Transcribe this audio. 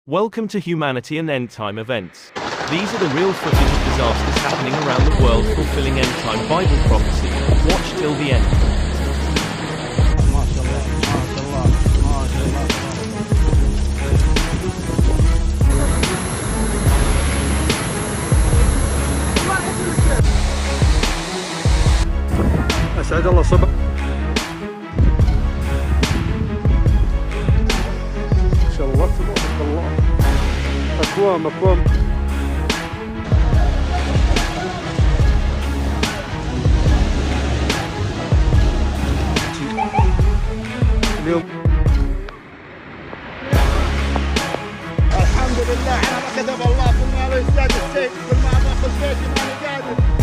Welcome to Humanity and End Time Events. These are the real footage of disasters happening around the world fulfilling end time Bible prophecy. Watch till the end. أسعد الله صبح. ما شاء الله تبارك الله. أكوام اليوم الحمد لله على ما كتب الله، كل ما له يزداد السيف، كل ما باخذ بيتي ماني قادر.